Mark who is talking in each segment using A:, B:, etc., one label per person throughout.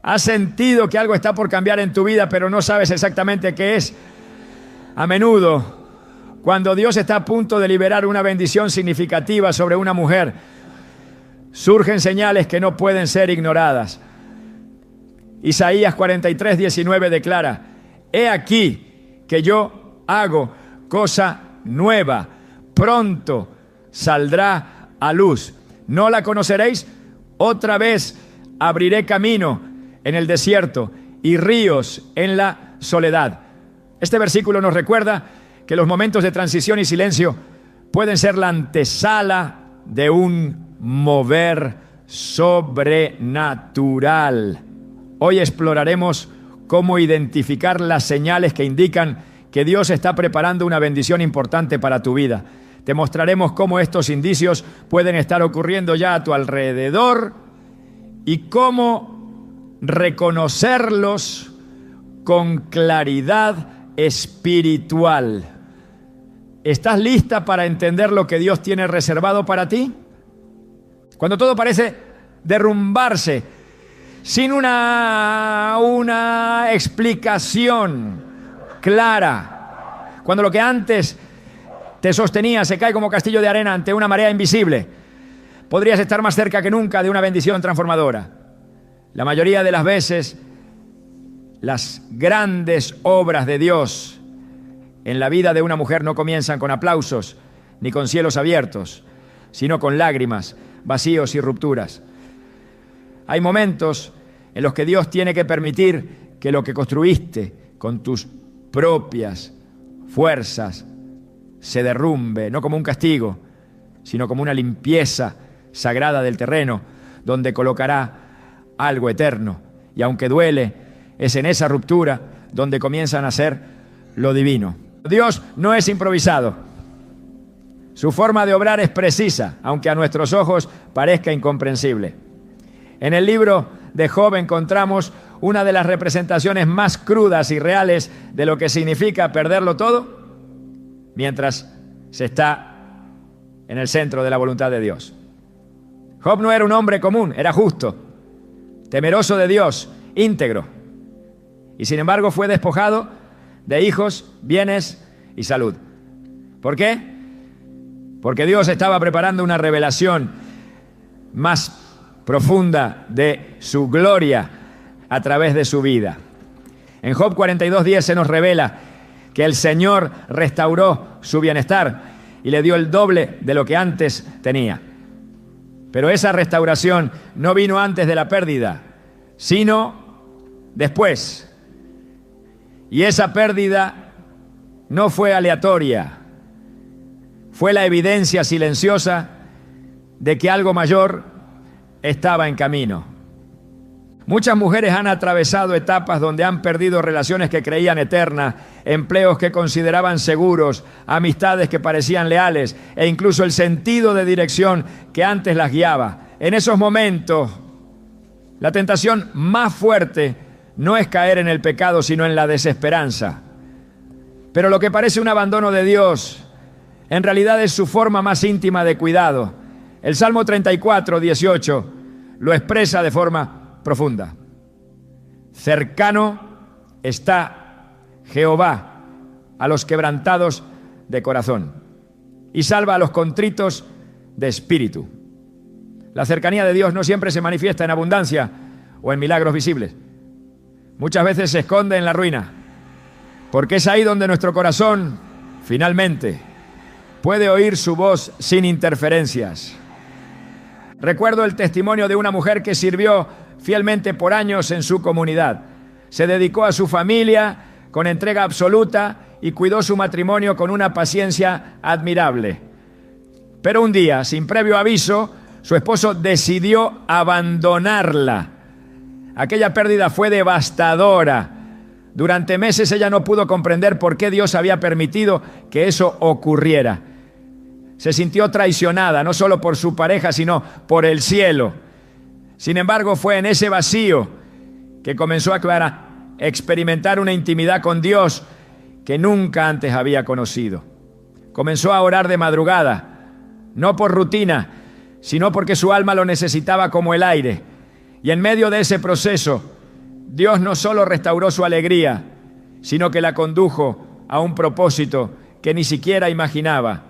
A: Has sentido que algo está por cambiar en tu vida, pero no sabes exactamente qué es. A menudo, cuando Dios está a punto de liberar una bendición significativa sobre una mujer, surgen señales que no pueden ser ignoradas. Isaías 43:19 declara: He aquí que yo hago cosa nueva, pronto saldrá a luz. ¿No la conoceréis? Otra vez abriré camino en el desierto y ríos en la soledad. Este versículo nos recuerda que los momentos de transición y silencio pueden ser la antesala de un mover sobrenatural. Hoy exploraremos cómo identificar las señales que indican que Dios está preparando una bendición importante para tu vida. Te mostraremos cómo estos indicios pueden estar ocurriendo ya a tu alrededor y cómo reconocerlos con claridad espiritual. ¿Estás lista para entender lo que Dios tiene reservado para ti? Cuando todo parece derrumbarse sin una explicación clara, cuando lo que antes te sostenía se cae como castillo de arena ante una marea invisible, podrías estar más cerca que nunca de una bendición transformadora. La mayoría de las veces, las grandes obras de Dios en la vida de una mujer no comienzan con aplausos ni con cielos abiertos, sino con lágrimas, vacíos y rupturas. Hay momentos en los que Dios tiene que permitir que lo que construiste con tus propias fuerzas se derrumbe, no como un castigo, sino como una limpieza sagrada del terreno, donde colocará algo eterno. Y aunque duele, es en esa ruptura donde comienza a nacer lo divino. Dios no es improvisado. Su forma de obrar es precisa, aunque a nuestros ojos parezca incomprensible. En el libro de Job encontramos una de las representaciones más crudas y reales de lo que significa perderlo todo mientras se está en el centro de la voluntad de Dios. Job no era un hombre común, era justo, temeroso de Dios, íntegro. Y sin embargo fue despojado de hijos, bienes y salud. ¿Por qué? Porque Dios estaba preparando una revelación más profunda de su gloria a través de su vida. En Job 42:10 se nos revela que el Señor restauró su bienestar y le dio el doble de lo que antes tenía. Pero esa restauración no vino antes de la pérdida, sino después. Y esa pérdida no fue aleatoria, fue la evidencia silenciosa de que algo mayor estaba en camino. Muchas mujeres han atravesado etapas donde han perdido relaciones que creían eternas, empleos que consideraban seguros, amistades que parecían leales e incluso el sentido de dirección que antes las guiaba. En esos momentos, la tentación más fuerte no es caer en el pecado, sino en la desesperanza. Pero lo que parece un abandono de Dios, en realidad es su forma más íntima de cuidado. El Salmo 34:18 lo expresa de forma profunda. Cercano está Jehová a los quebrantados de corazón y salva a los contritos de espíritu. La cercanía de Dios no siempre se manifiesta en abundancia o en milagros visibles. Muchas veces se esconde en la ruina, porque es ahí donde nuestro corazón finalmente puede oír su voz sin interferencias. Recuerdo el testimonio de una mujer que sirvió fielmente por años en su comunidad. Se dedicó a su familia con entrega absoluta y cuidó su matrimonio con una paciencia admirable. Pero un día, sin previo aviso, su esposo decidió abandonarla. Aquella pérdida fue devastadora. Durante meses ella no pudo comprender por qué Dios había permitido que eso ocurriera. Se sintió traicionada, no solo por su pareja, sino por el cielo. Sin embargo, fue en ese vacío que comenzó a experimentar una intimidad con Dios que nunca antes había conocido. Comenzó a orar de madrugada, no por rutina, sino porque su alma lo necesitaba como el aire. Y en medio de ese proceso, Dios no solo restauró su alegría, sino que la condujo a un propósito que ni siquiera imaginaba: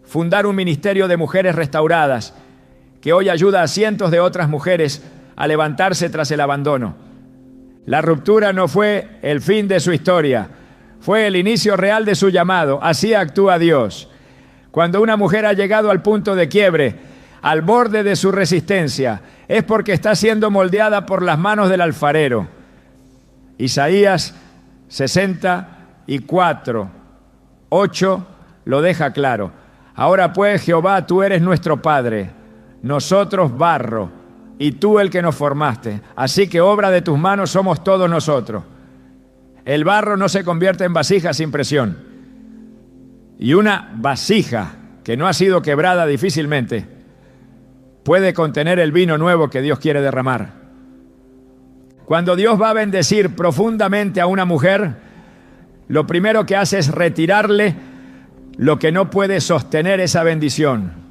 A: fundar un ministerio de mujeres restauradas que hoy ayuda a cientos de otras mujeres a levantarse tras el abandono. La ruptura no fue el fin de su historia, fue el inicio real de su llamado. Así actúa Dios. Cuando una mujer ha llegado al punto de quiebre, al borde de su resistencia, es porque está siendo moldeada por las manos del alfarero. Isaías 64:8 lo deja claro. Ahora pues, Jehová, tú eres nuestro Padre, nosotros barro, y tú el que nos formaste. Así que obra de tus manos somos todos nosotros. El barro no se convierte en vasija sin presión. Y una vasija que no ha sido quebrada difícilmente puede contener el vino nuevo que Dios quiere derramar. Cuando Dios va a bendecir profundamente a una mujer, lo primero que hace es retirarle lo que no puede sostener esa bendición.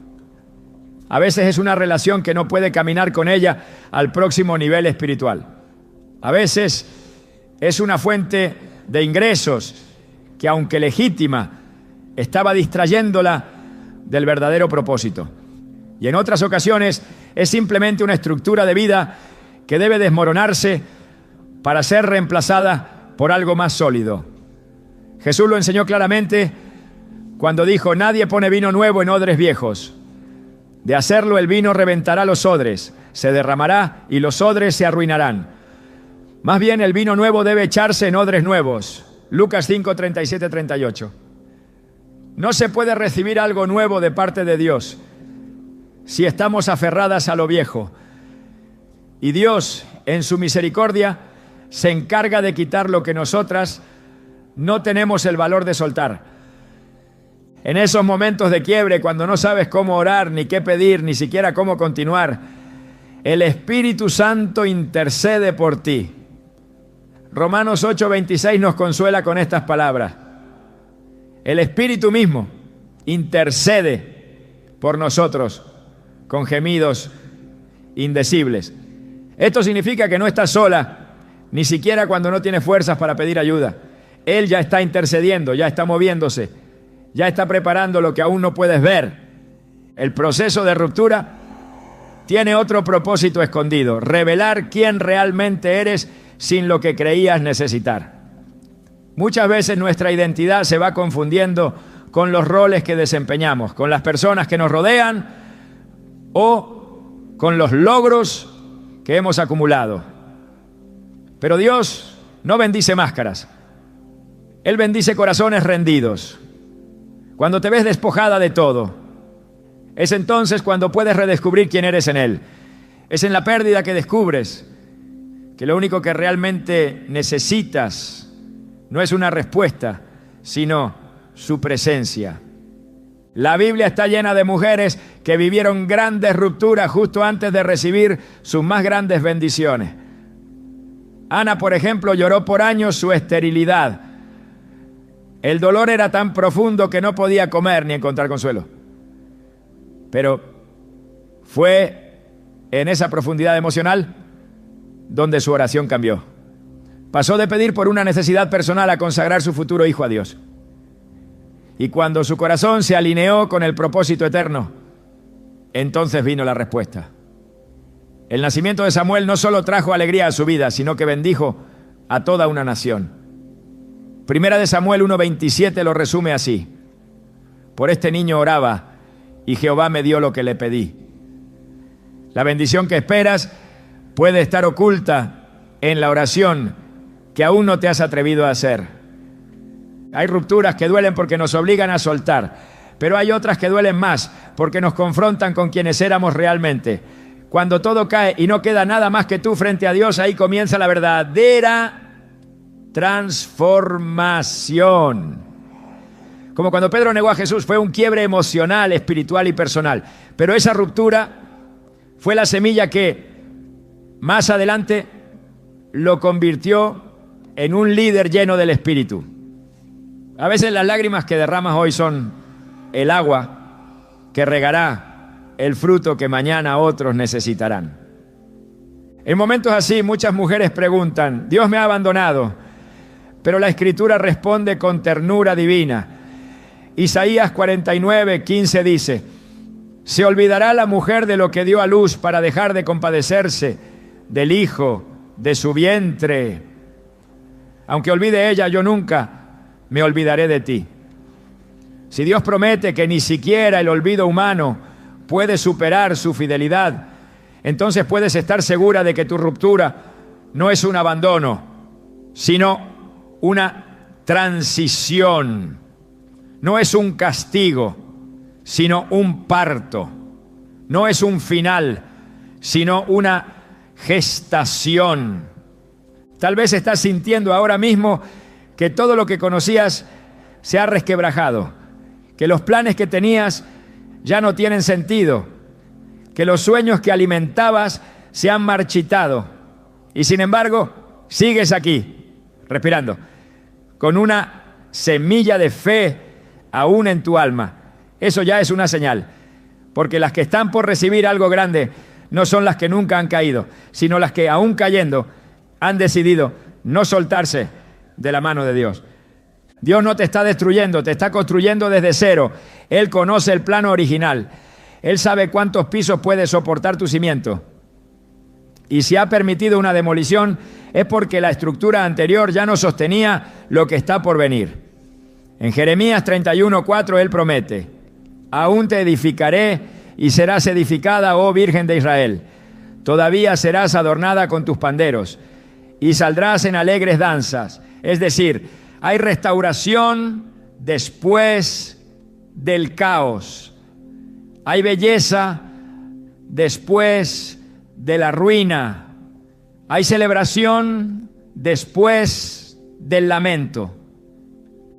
A: A veces es una relación que no puede caminar con ella al próximo nivel espiritual. A veces es una fuente de ingresos que, aunque legítima, estaba distrayéndola del verdadero propósito. Y en otras ocasiones es simplemente una estructura de vida que debe desmoronarse para ser reemplazada por algo más sólido. Jesús lo enseñó claramente cuando dijo: nadie pone vino nuevo en odres viejos. De hacerlo, el vino reventará los odres, se derramará y los odres se arruinarán. Más bien, el vino nuevo debe echarse en odres nuevos. Lucas 5:37-38. No se puede recibir algo nuevo de parte de Dios si estamos aferradas a lo viejo. Y Dios, en su misericordia, se encarga de quitar lo que nosotras no tenemos el valor de soltar. En esos momentos de quiebre, cuando no sabes cómo orar, ni qué pedir, ni siquiera cómo continuar, el Espíritu Santo intercede por ti. Romanos 8:26 nos consuela con estas palabras. El Espíritu mismo intercede por nosotros con gemidos indecibles. Esto significa que no estás sola, ni siquiera cuando no tienes fuerzas para pedir ayuda. Él ya está intercediendo, ya está moviéndose, ya está preparando lo que aún no puedes ver. El proceso de ruptura tiene otro propósito escondido: revelar quién realmente eres sin lo que creías necesitar. Muchas veces nuestra identidad se va confundiendo con los roles que desempeñamos, con las personas que nos rodean o con los logros que hemos acumulado. Pero Dios no bendice máscaras. Él bendice corazones rendidos. Cuando te ves despojada de todo, es entonces cuando puedes redescubrir quién eres en Él. Es en la pérdida que descubres que lo único que realmente necesitas no es una respuesta, sino su presencia. La Biblia está llena de mujeres que vivieron grandes rupturas justo antes de recibir sus más grandes bendiciones. Ana, por ejemplo, lloró por años su esterilidad. El dolor era tan profundo que no podía comer ni encontrar consuelo. Pero fue en esa profundidad emocional donde su oración cambió. Pasó de pedir por una necesidad personal a consagrar su futuro hijo a Dios. Y cuando su corazón se alineó con el propósito eterno, entonces vino la respuesta. El nacimiento de Samuel no solo trajo alegría a su vida, sino que bendijo a toda una nación. Primera de Samuel 1:27 lo resume así: por este niño oraba y Jehová me dio lo que le pedí. La bendición que esperas puede estar oculta en la oración que aún no te has atrevido a hacer. Hay rupturas que duelen porque nos obligan a soltar, pero hay otras que duelen más porque nos confrontan con quienes éramos realmente. Cuando todo cae y no queda nada más que tú frente a Dios, ahí comienza la verdadera transformación. Como cuando Pedro negó a Jesús, fue un quiebre emocional, espiritual y personal. Pero esa ruptura fue la semilla que más adelante lo convirtió en un líder lleno del Espíritu. A veces las lágrimas que derramas hoy son el agua que regará el fruto que mañana otros necesitarán. En momentos así, muchas mujeres preguntan, Dios me ha abandonado, pero la Escritura responde con ternura divina. Isaías 49:15 dice, ¿se olvidará la mujer de lo que dio a luz para dejar de compadecerse del hijo de su vientre? Aunque olvide ella, yo nunca me olvidaré de ti. Si Dios promete que ni siquiera el olvido humano puede superar su fidelidad, entonces puedes estar segura de que tu ruptura no es un abandono, sino una transición. No es un castigo, sino un parto. No es un final, sino una gestación. Tal vez estás sintiendo ahora mismo que todo lo que conocías se ha resquebrajado, que los planes que tenías ya no tienen sentido, que los sueños que alimentabas se han marchitado y sin embargo sigues aquí, respirando, con una semilla de fe aún en tu alma. Eso ya es una señal, porque las que están por recibir algo grande no son las que nunca han caído, sino las que aún cayendo han decidido no soltarse de la mano de Dios. Dios no te está destruyendo, te está construyendo desde cero. Él conoce el plano original. Él sabe cuántos pisos puede soportar tu cimiento. Y si ha permitido una demolición, es porque la estructura anterior ya no sostenía lo que está por venir. En Jeremías 31:4 Él promete, aún te edificaré y serás edificada, oh Virgen de Israel. Todavía serás adornada con tus panderos y saldrás en alegres danzas. Es decir, hay restauración después del caos. Hay belleza después de la ruina. Hay celebración después del lamento.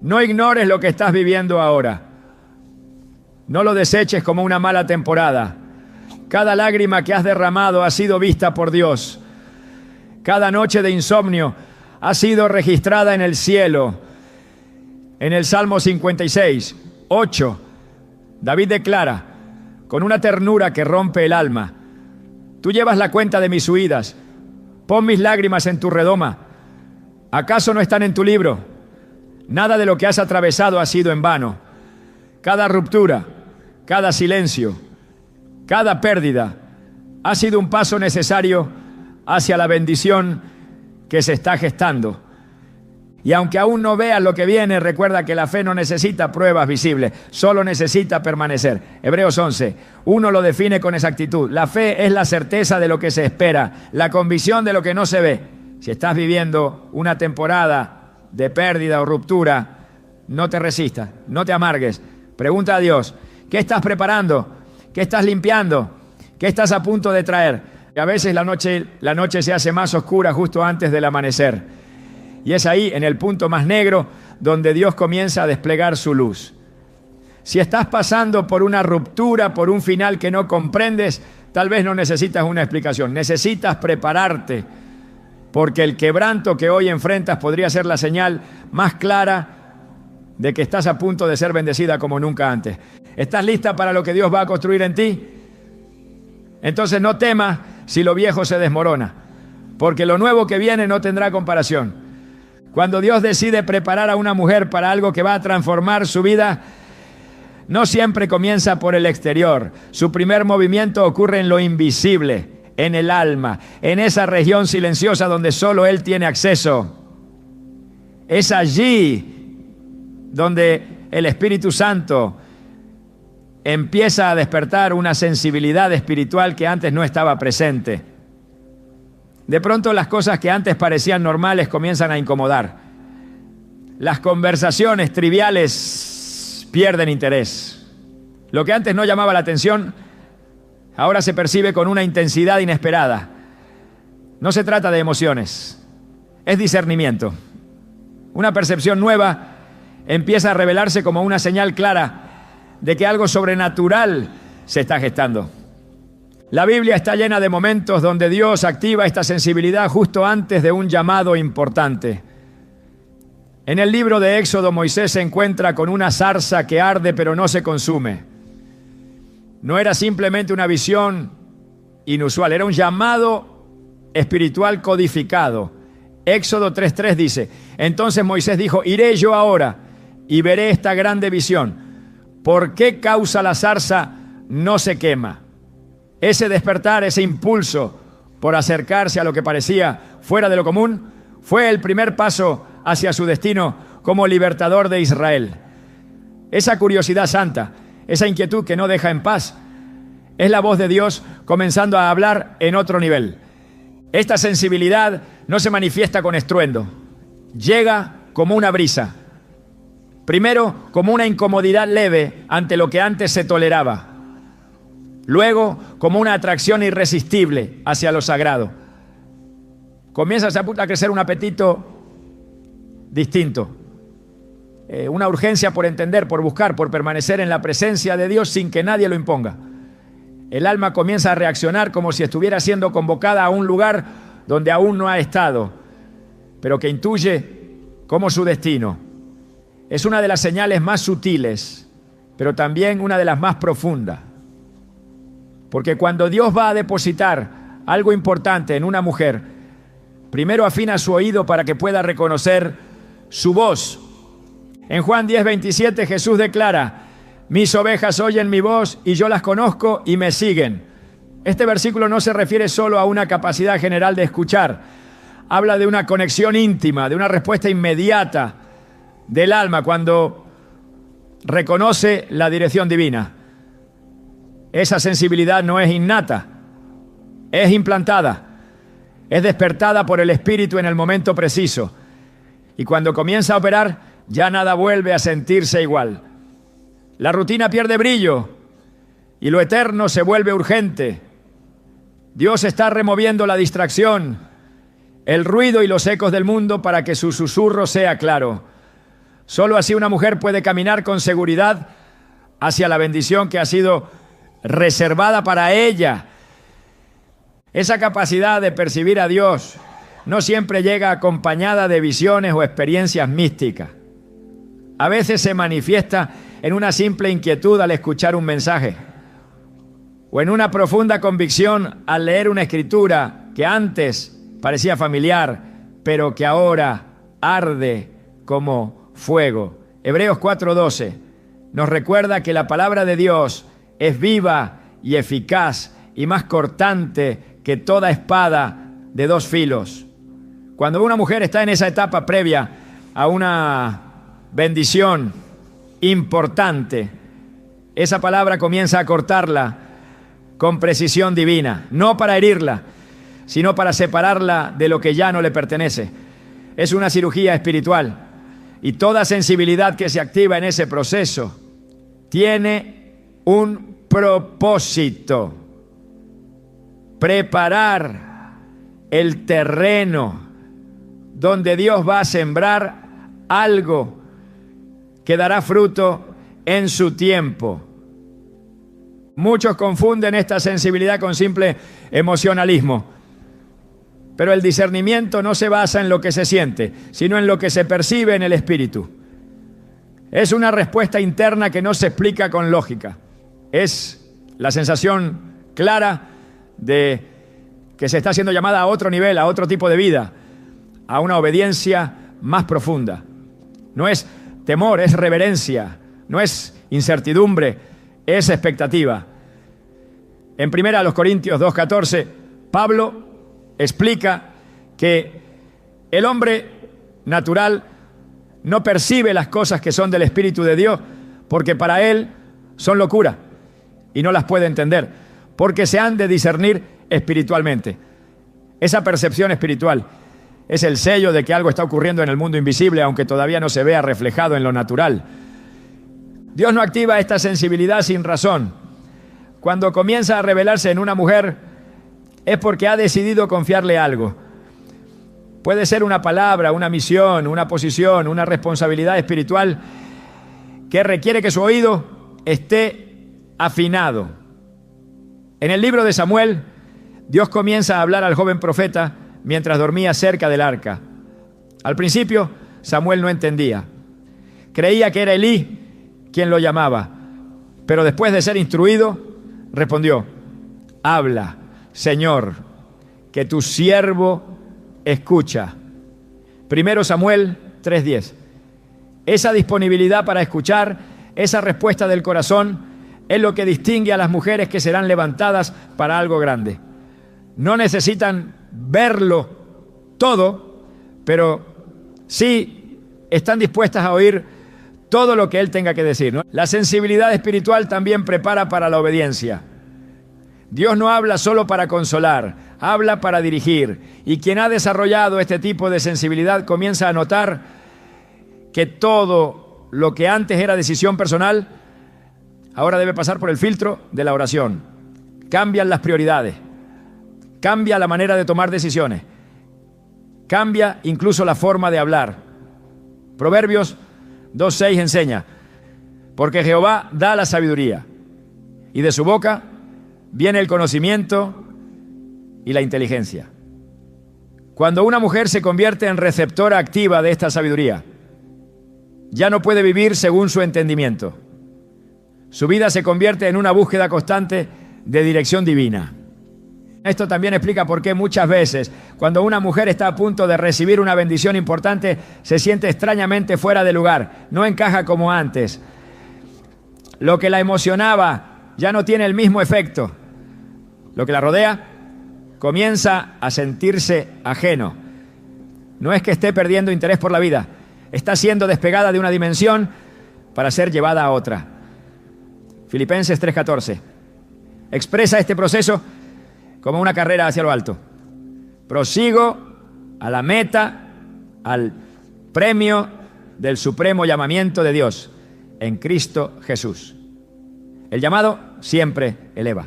A: No ignores lo que estás viviendo ahora. No lo deseches como una mala temporada. Cada lágrima que has derramado ha sido vista por Dios. Cada noche de insomnio ha sido registrada en el cielo. En el Salmo 56:8, David declara, con una ternura que rompe el alma, tú llevas la cuenta de mis huidas, pon mis lágrimas en tu redoma. ¿Acaso no están en tu libro? Nada de lo que has atravesado ha sido en vano. Cada ruptura, cada silencio, cada pérdida ha sido un paso necesario hacia la bendición que se está gestando. Y aunque aún no veas lo que viene, recuerda que la fe no necesita pruebas visibles, solo necesita permanecer. Hebreos 11:1 lo define con exactitud. La fe es la certeza de lo que se espera, la convicción de lo que no se ve. Si estás viviendo una temporada de pérdida o ruptura, no te resistas, no te amargues. Pregunta a Dios, ¿qué estás preparando? ¿Qué estás limpiando? ¿Qué estás a punto de traer? Y a veces la noche se hace más oscura justo antes del amanecer. Y es ahí, en el punto más negro, donde Dios comienza a desplegar su luz. Si estás pasando por una ruptura, por un final que no comprendes, tal vez no necesitas una explicación. Necesitas prepararte, porque el quebranto que hoy enfrentas podría ser la señal más clara de que estás a punto de ser bendecida como nunca antes. ¿Estás lista para lo que Dios va a construir en ti? Entonces no temas si lo viejo se desmorona, porque lo nuevo que viene no tendrá comparación. Cuando Dios decide preparar a una mujer para algo que va a transformar su vida, no siempre comienza por el exterior. Su primer movimiento ocurre en lo invisible, en el alma, en esa región silenciosa donde solo Él tiene acceso. Es allí donde el Espíritu Santo empieza a despertar una sensibilidad espiritual que antes no estaba presente. De pronto las cosas que antes parecían normales comienzan a incomodar. Las conversaciones triviales pierden interés. Lo que antes no llamaba la atención, ahora se percibe con una intensidad inesperada. No se trata de emociones, es discernimiento. Una percepción nueva empieza a revelarse como una señal clara de que algo sobrenatural se está gestando. La Biblia está llena de momentos donde Dios activa esta sensibilidad justo antes de un llamado importante. En el libro de Éxodo, Moisés se encuentra con una zarza que arde pero no se consume. No era simplemente una visión inusual, era un llamado espiritual codificado. Éxodo 3:3 dice: entonces Moisés dijo: iré yo ahora y veré esta grande visión. ¿Por qué causa la zarza no se quema? Ese despertar, ese impulso por acercarse a lo que parecía fuera de lo común, fue el primer paso hacia su destino como libertador de Israel. Esa curiosidad santa, esa inquietud que no deja en paz, es la voz de Dios comenzando a hablar en otro nivel. Esta sensibilidad no se manifiesta con estruendo, llega como una brisa. Primero, como una incomodidad leve ante lo que antes se toleraba. Luego, como una atracción irresistible hacia lo sagrado. Comienza a crecer un apetito distinto. Una urgencia por entender, por buscar, por permanecer en la presencia de Dios sin que nadie lo imponga. El alma comienza a reaccionar como si estuviera siendo convocada a un lugar donde aún no ha estado, pero que intuye como su destino. Es una de las señales más sutiles, pero también una de las más profundas. Porque cuando Dios va a depositar algo importante en una mujer, primero afina su oído para que pueda reconocer su voz. En Juan 10:27 Jesús declara: mis ovejas oyen mi voz y yo las conozco y me siguen. Este versículo no se refiere solo a una capacidad general de escuchar. Habla de una conexión íntima, de una respuesta inmediata del alma cuando reconoce la dirección divina. Esa sensibilidad no es innata, es implantada, es despertada por el Espíritu en el momento preciso. Y cuando comienza a operar, ya nada vuelve a sentirse igual. La rutina pierde brillo y lo eterno se vuelve urgente. Dios está removiendo la distracción, el ruido y los ecos del mundo para que su susurro sea claro. Solo así una mujer puede caminar con seguridad hacia la bendición que ha sido reservada para ella. Esa capacidad de percibir a Dios no siempre llega acompañada de visiones o experiencias místicas. A veces se manifiesta en una simple inquietud al escuchar un mensaje, o en una profunda convicción al leer una escritura que antes parecía familiar, pero que ahora arde como fuego. Hebreos 4:12 nos recuerda que la palabra de Dios es viva y eficaz y más cortante que toda espada de dos filos. Cuando una mujer está en esa etapa previa a una bendición importante, esa palabra comienza a cortarla con precisión divina, no para herirla, sino para separarla de lo que ya no le pertenece. Es una cirugía espiritual y toda sensibilidad que se activa en ese proceso tiene un propósito: preparar el terreno donde Dios va a sembrar algo que dará fruto en su tiempo. Muchos confunden esta sensibilidad con simple emocionalismo, pero el discernimiento no se basa en lo que se siente, sino en lo que se percibe en el espíritu. Es una respuesta interna que no se explica con lógica. Es la sensación clara de que se está siendo llamada a otro nivel, a otro tipo de vida, a una obediencia más profunda. No es temor, es reverencia, no es incertidumbre, es expectativa. En 1 Corintios 2:14, Pablo explica que el hombre natural no percibe las cosas que son del Espíritu de Dios porque para él son locura y no las puede entender, porque se han de discernir espiritualmente. Esa percepción espiritual es el sello de que algo está ocurriendo en el mundo invisible, aunque todavía no se vea reflejado en lo natural. Dios no activa esta sensibilidad sin razón. Cuando comienza a revelarse en una mujer, es porque ha decidido confiarle algo. Puede ser una palabra, una misión, una posición, una responsabilidad espiritual que requiere que su oído esté afinado. En el libro de Samuel, Dios comienza a hablar al joven profeta mientras dormía cerca del arca. Al principio, Samuel no entendía. Creía que era Elí quien lo llamaba, pero después de ser instruido, respondió: habla, Señor, que tu siervo escucha. 1 Samuel 3:10. Esa disponibilidad para escuchar, esa respuesta del corazón, es lo que distingue a las mujeres que serán levantadas para algo grande. No necesitan verlo todo, pero sí están dispuestas a oír todo lo que Él tenga que decir, ¿no? La sensibilidad espiritual también prepara para la obediencia. Dios no habla solo para consolar, habla para dirigir. Y quien ha desarrollado este tipo de sensibilidad comienza a notar que todo lo que antes era decisión personal, ahora debe pasar por el filtro de la oración. Cambian las prioridades, cambia la manera de tomar decisiones, cambia incluso la forma de hablar. Proverbios 2:6 enseña: porque Jehová da la sabiduría, y de su boca viene el conocimiento y la inteligencia. Cuando una mujer se convierte en receptora activa de esta sabiduría, ya no puede vivir según su entendimiento. Su vida se convierte en una búsqueda constante de dirección divina. Esto también explica por qué muchas veces, cuando una mujer está a punto de recibir una bendición importante, se siente extrañamente fuera de lugar, no encaja como antes. Lo que la emocionaba ya no tiene el mismo efecto. Lo que la rodea comienza a sentirse ajeno. No es que esté perdiendo interés por la vida, está siendo despegada de una dimensión para ser llevada a otra. Filipenses 3:14 expresa este proceso como una carrera hacia lo alto. Prosigo a la meta, al premio del supremo llamamiento de Dios en Cristo Jesús. El llamado siempre eleva.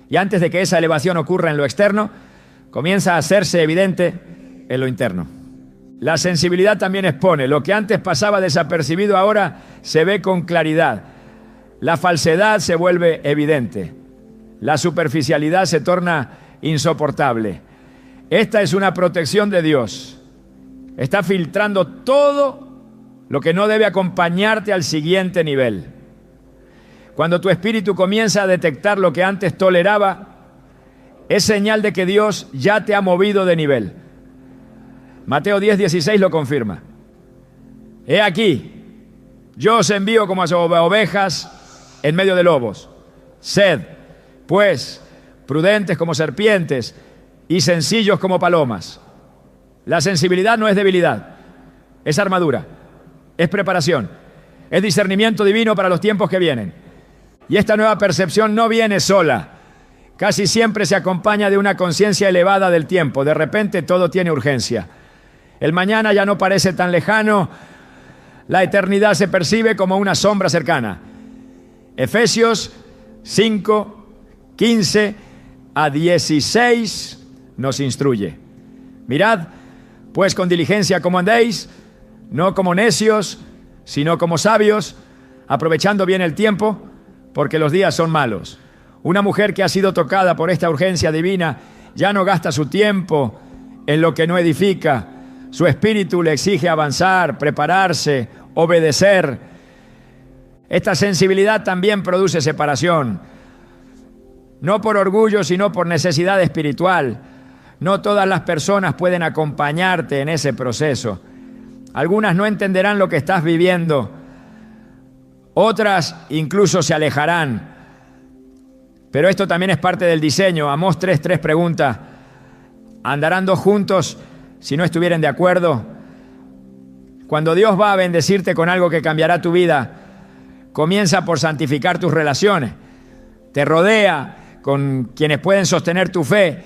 A: Y antes de que esa elevación ocurra en lo externo, comienza a hacerse evidente en lo interno. La sensibilidad también expone. Lo que antes pasaba desapercibido ahora se ve con claridad. La falsedad se vuelve evidente. La superficialidad se torna insoportable. Esta es una protección de Dios. Está filtrando todo lo que no debe acompañarte al siguiente nivel. Cuando tu espíritu comienza a detectar lo que antes toleraba, es señal de que Dios ya te ha movido de nivel. Mateo 10:16 lo confirma. He aquí, yo os envío como a ovejas en medio de lobos. Sed, pues, prudentes como serpientes y sencillos como palomas. La sensibilidad no es debilidad, es armadura, es preparación, es discernimiento divino para los tiempos que vienen. Y esta nueva percepción no viene sola, casi siempre se acompaña de una conciencia elevada del tiempo. De repente todo tiene urgencia. El mañana ya no parece tan lejano, la eternidad se percibe como una sombra cercana. Efesios 5:15 a 16 nos instruye. Mirad, pues con diligencia como andéis, no como necios, sino como sabios, aprovechando bien el tiempo, porque los días son malos. Una mujer que ha sido tocada por esta urgencia divina ya no gasta su tiempo en lo que no edifica. Su espíritu le exige avanzar, prepararse, obedecer. Esta sensibilidad también produce separación. No por orgullo, sino por necesidad espiritual. No todas las personas pueden acompañarte en ese proceso. Algunas no entenderán lo que estás viviendo. Otras incluso se alejarán. Pero esto también es parte del diseño. Amós 3:3 pregunta: ¿andarán dos juntos si no estuvieran de acuerdo? Cuando Dios va a bendecirte con algo que cambiará tu vida, comienza por santificar tus relaciones. Te rodea con quienes pueden sostener tu fe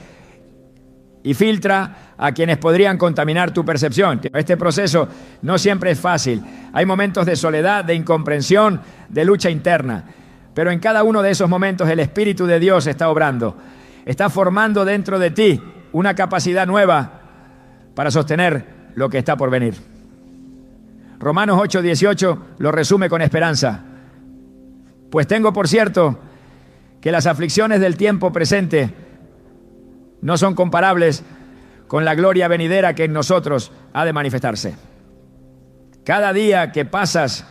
A: y filtra a quienes podrían contaminar tu percepción. Este proceso no siempre es fácil. Hay momentos de soledad, de incomprensión, de lucha interna. Pero en cada uno de esos momentos el Espíritu de Dios está obrando. Está formando dentro de ti una capacidad nueva para sostener lo que está por venir. Romanos 8:18 lo resume con esperanza. Pues tengo por cierto que las aflicciones del tiempo presente no son comparables con la gloria venidera que en nosotros ha de manifestarse. Cada día que pasas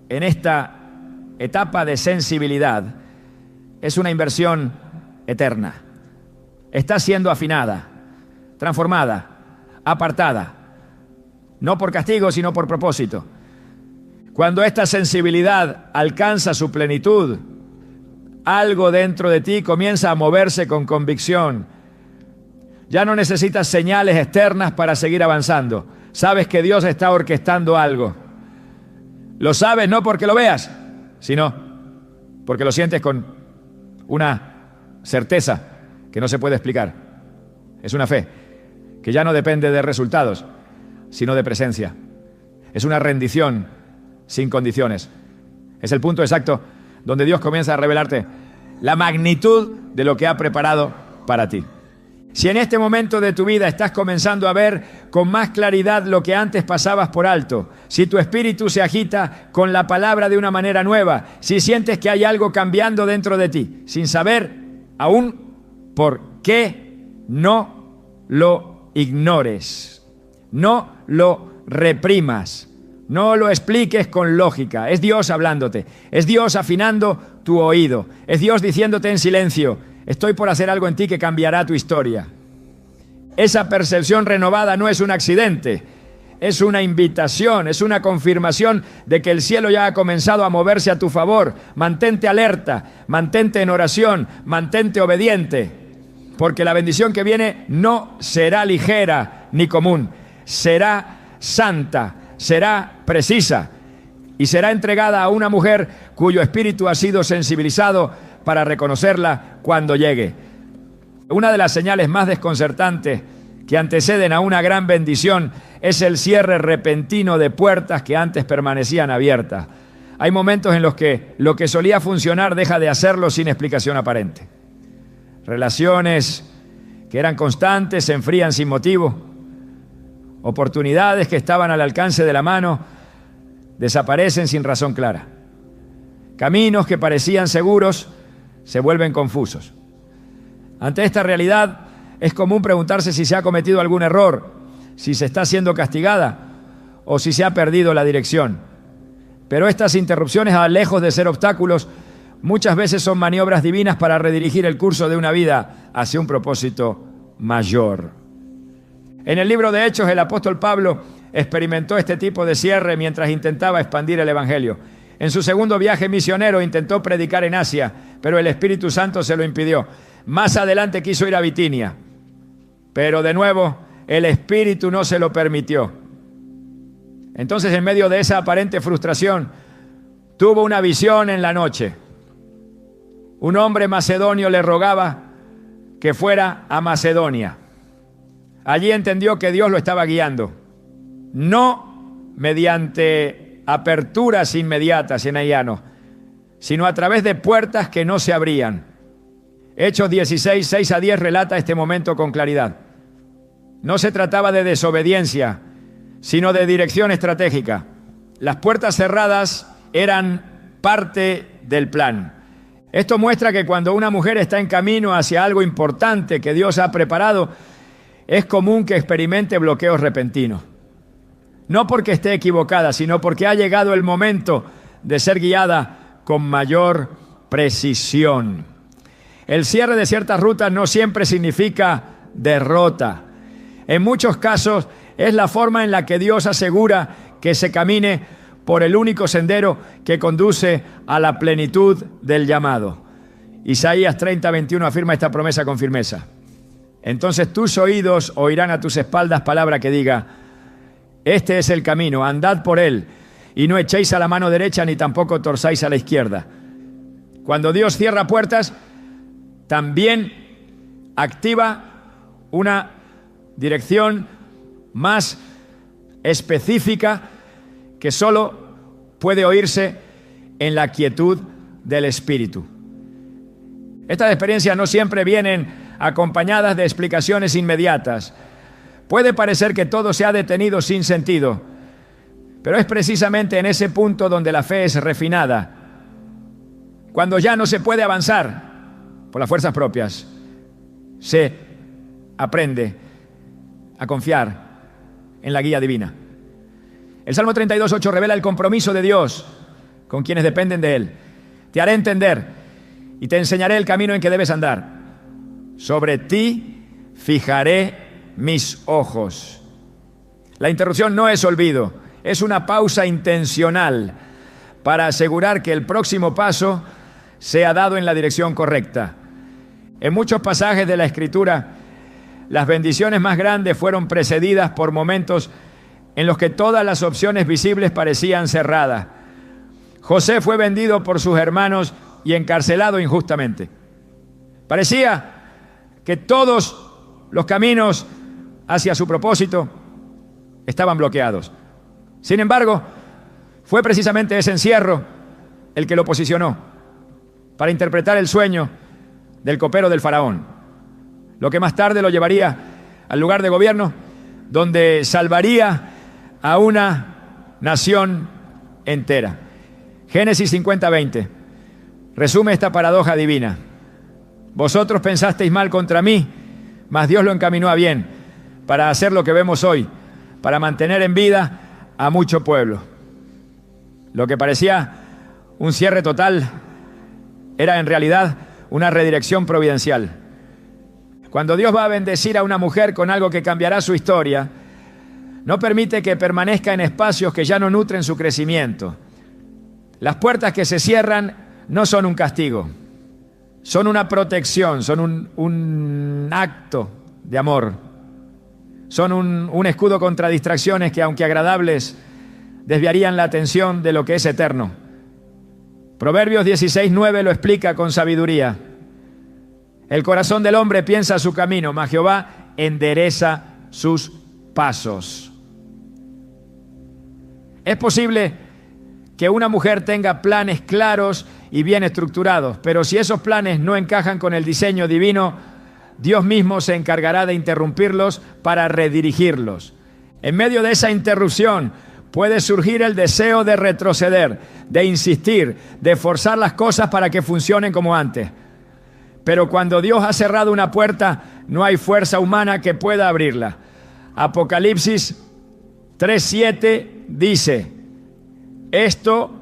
A: en esta etapa de sensibilidad es una inversión eterna. Está siendo afinada. transformada, apartada. No por castigo, sino por propósito. Cuando esta sensibilidad alcanza su plenitud, algo dentro de ti comienza a moverse con convicción. Ya no necesitas señales externas para seguir avanzando. Sabes que Dios está orquestando algo. Lo sabes no porque lo veas, sino porque lo sientes con una certeza que no se puede explicar. Es una fe que ya no depende de resultados, sino de presencia. Es una rendición sin condiciones. Es el punto exacto donde Dios comienza a revelarte la magnitud de lo que ha preparado para ti. Si en este momento de tu vida estás comenzando a ver con más claridad lo que antes pasabas por alto, si tu espíritu se agita con la palabra de una manera nueva, si sientes que hay algo cambiando dentro de ti, sin saber aún por qué, no lo ignores, no lo reprimas, no lo expliques con lógica. Es Dios hablándote, es Dios afinando tu oído, es Dios diciéndote en silencio: estoy por hacer algo en ti que cambiará tu historia. Esa percepción renovada no es un accidente, es una invitación, es una confirmación de que el cielo ya ha comenzado a moverse a tu favor. Mantente alerta, mantente en oración, mantente obediente, porque la bendición que viene no será ligera ni común, será santa, será precisa y será entregada a una mujer cuyo espíritu ha sido sensibilizado para reconocerla cuando llegue. Una de las señales más desconcertantes que anteceden a una gran bendición es el cierre repentino de puertas que antes permanecían abiertas. Hay momentos en los que lo que solía funcionar deja de hacerlo sin explicación aparente. Relaciones que eran constantes se enfrían sin motivo. Oportunidades que estaban al alcance de la mano desaparecen sin razón clara. Caminos que parecían seguros se vuelven confusos. Ante esta realidad es común preguntarse si se ha cometido algún error, si se está siendo castigada o si se ha perdido la dirección. Pero estas interrupciones, lejos de ser obstáculos, muchas veces son maniobras divinas para redirigir el curso de una vida hacia un propósito mayor. En el libro de Hechos, el apóstol Pablo experimentó este tipo de cierre mientras intentaba expandir el evangelio. En su segundo viaje misionero intentó predicar en Asia, pero el Espíritu Santo se lo impidió. Más adelante quiso ir a Bitinia, pero de nuevo el Espíritu no se lo permitió. Entonces, en medio de esa aparente frustración, tuvo una visión en la noche. Un hombre macedonio le rogaba que fuera a Macedonia. Allí entendió que Dios lo estaba guiando, no mediante aperturas inmediatas en Aiano, sino a través de puertas que no se abrían. Hechos 16, 6 a 10 relata este momento con claridad. No se trataba de desobediencia, sino de dirección estratégica. Las puertas cerradas eran parte del plan. Esto muestra que cuando una mujer está en camino hacia algo importante que Dios ha preparado, es común que experimente bloqueos repentinos. No porque esté equivocada, sino porque ha llegado el momento de ser guiada con mayor precisión. El cierre de ciertas rutas no siempre significa derrota. En muchos casos es la forma en la que Dios asegura que se camine por el único sendero que conduce a la plenitud del llamado. Isaías 30:21 afirma esta promesa con firmeza. Entonces tus oídos oirán a tus espaldas palabra que diga: este es el camino, andad por él, y no echéis a la mano derecha ni tampoco torzáis a la izquierda. Cuando Dios cierra puertas, también activa una dirección más específica que solo puede oírse en la quietud del Espíritu. Estas experiencias no siempre vienen acompañadas de explicaciones inmediatas. Puede parecer que todo se ha detenido sin sentido, pero es precisamente en ese punto donde la fe es refinada. Cuando ya no se puede avanzar por las fuerzas propias, se aprende a confiar en la guía divina. El Salmo 32:8 revela el compromiso de Dios con quienes dependen de Él. Te haré entender y te enseñaré el camino en que debes andar. Sobre ti fijaré mis ojos. La interrupción no es olvido, es una pausa intencional para asegurar que el próximo paso sea dado en la dirección correcta. En muchos pasajes de la Escritura, las bendiciones más grandes fueron precedidas por momentos en los que todas las opciones visibles parecían cerradas. José fue vendido por sus hermanos y encarcelado injustamente. Parecía que todos los caminos hacia su propósito estaban bloqueados. Sin embargo, fue precisamente ese encierro el que lo posicionó para interpretar el sueño del copero del faraón, lo que más tarde lo llevaría al lugar de gobierno donde salvaría a una nación entera. Génesis 50:20 resume esta paradoja divina. Vosotros pensasteis mal contra mí, mas Dios lo encaminó a bien para hacer lo que vemos hoy, para mantener en vida a mucho pueblo. Lo que parecía un cierre total era en realidad una redirección providencial. Cuando Dios va a bendecir a una mujer con algo que cambiará su historia, no permite que permanezca en espacios que ya no nutren su crecimiento. Las puertas que se cierran no son un castigo, son una protección, son un acto de amor. Son un escudo contra distracciones que, aunque agradables, desviarían la atención de lo que es eterno. Proverbios 16:9 lo explica con sabiduría. El corazón del hombre piensa su camino, mas Jehová endereza sus pasos. Es posible que una mujer tenga planes claros y bien estructurados, pero si esos planes no encajan con el diseño divino, Dios mismo se encargará de interrumpirlos para redirigirlos. En medio de esa interrupción puede surgir el deseo de retroceder, de insistir, de forzar las cosas para que funcionen como antes. Pero cuando Dios ha cerrado una puerta, no hay fuerza humana que pueda abrirla. Apocalipsis 3:7 dice: esto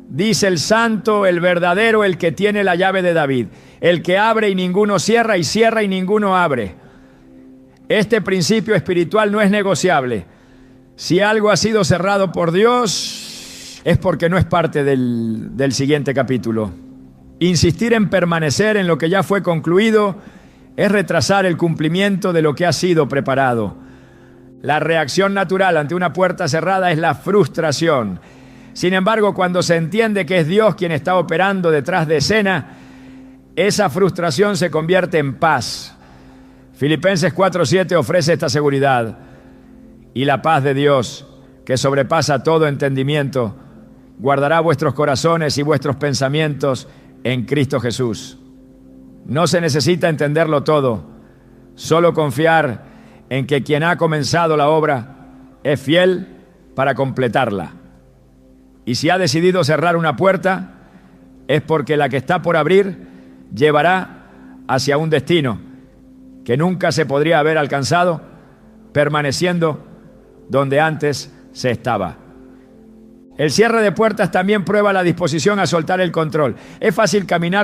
A: dice el santo, el verdadero, el que tiene la llave de David, el que abre y ninguno cierra, y cierra y ninguno abre. Este principio espiritual no es negociable. Si algo ha sido cerrado por Dios, es porque no es parte del siguiente capítulo. Insistir en permanecer en lo que ya fue concluido es retrasar el cumplimiento de lo que ha sido preparado. La reacción natural ante una puerta cerrada es la frustración. Sin embargo, cuando se entiende que es Dios quien está operando detrás de escena, esa frustración se convierte en paz. Filipenses 4:7 ofrece esta seguridad. Y la paz de Dios, que sobrepasa todo entendimiento, guardará vuestros corazones y vuestros pensamientos en Cristo Jesús. No se necesita entenderlo todo, solo confiar en que quien ha comenzado la obra es fiel para completarla. Y si ha decidido cerrar una puerta, es porque la que está por abrir llevará hacia un destino que nunca se podría haber alcanzado permaneciendo donde antes se estaba. El cierre de puertas también prueba la disposición a soltar el control. Es fácil caminar